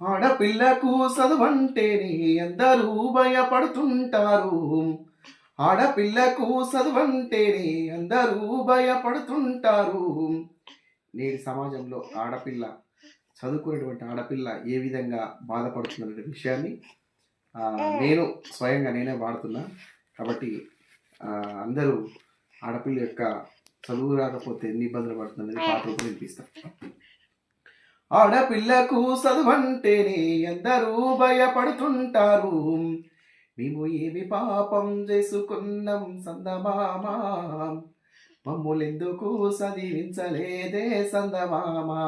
ఆడపిల్లకు చదువంటేనే అందరూ భయపడుతుంటారు. ఆడపిల్లకు చదువంటేనే అందరూ భయపడుతుంటారు. నేటి సమాజంలో ఆడపిల్ల చదువుకునేటువంటి ఆడపిల్ల ఏ విధంగా బాధపడుతుందనే విషయాన్ని నేను స్వయంగా నేనే వాడుతున్నా. కాబట్టి అందరూ ఆడపిల్ల యొక్క చదువు రాకపోతే ఎన్ని ఇబ్బందులు పడుతుందనేది పాట రూపంలో వినిపిస్తాను. ఆడపిల్లకు చదువంటేనే అందరూ భయపడుతుంటారు. మేము ఏమి పాపం చేసుకున్నాం సందమామా, మమ్ములెందుకు చదివించలేదే సందమామా.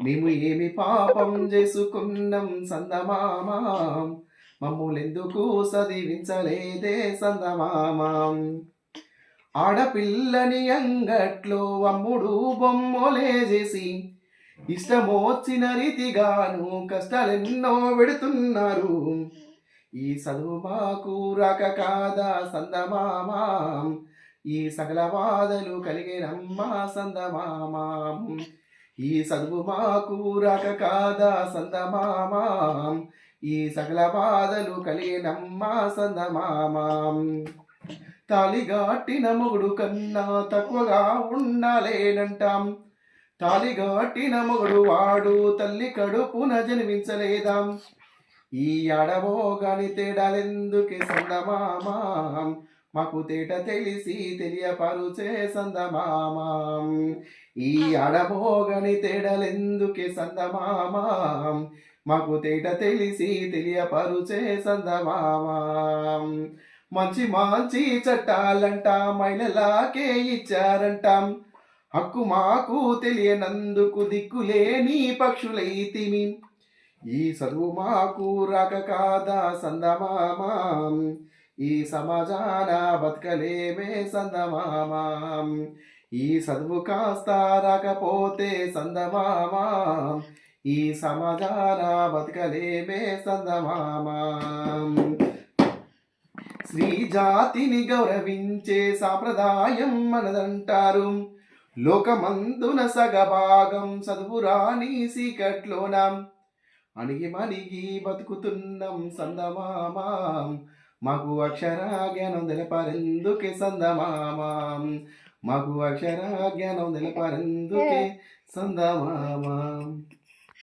మేము ఏమి పాపం చేసుకున్నాం సందమామా, మమ్ములెందుకు చదివించలేదే సందమామా. ఆడపిల్లని అంగట్లో అమ్ముడు బొమ్మలే చేసి ఇష్టమోచిన రీతిగాను కష్టాలెన్నో పెడుతున్నారు. ఈ చదువు మాకు రాక కాదా సందమామా, ఈ సకల బాధలు కలిగినమ్మా సందమామా. ఈ చదువు మాకు రాక కాదా సందమామా, ఈ సకల బాధలు కలిగినమ్మా సందమామా. తాలిగాటిన మొగుడు కన్నా తక్కువగా ఉండాలేనంటాం. తాలిగాటిన మొగుడు వాడు తల్లి కడుపున జన్మించలేదా. ఈ ఆడమోగాని తేడాలెందుకే సందమామా, మాకు తేట తెలిసి తెలియపరుచే సందమామా. ఈ ఆడమోగాని తేడాలెందుకే సందమామా, మాకు తేట తెలిసి తెలియపరుచే సందమామా. మంచి మంచి చట్టాలంట మహిళలాకే ఇచ్చారంటాం. హక్కు మాకు తెలియనందుకు దిక్కులేని పక్షులైతిమి. ఈ చదువు మాకు రాక కాదా సందమామా, ఈ సమాజాన బతకలేమే సందమామా. ఈ చదువు కాస్త రాకపోతే సందమామా, ఈ సమాజాన బతకలేమే సందమామా. స్త్రీ జాతిని గౌరవించే సాంప్రదాయం మనదంటారు. లోకమందున సగభాగం చదువురాని సీకట్లోన అణిగి మణిగి బతుకుతున్నాం సందమామా. మాకు అక్షర జ్ఞానం తెలపరెందుకే సందమామా, మాకు అక్షర జ్ఞానం తెలపరెందుకే సందమామా.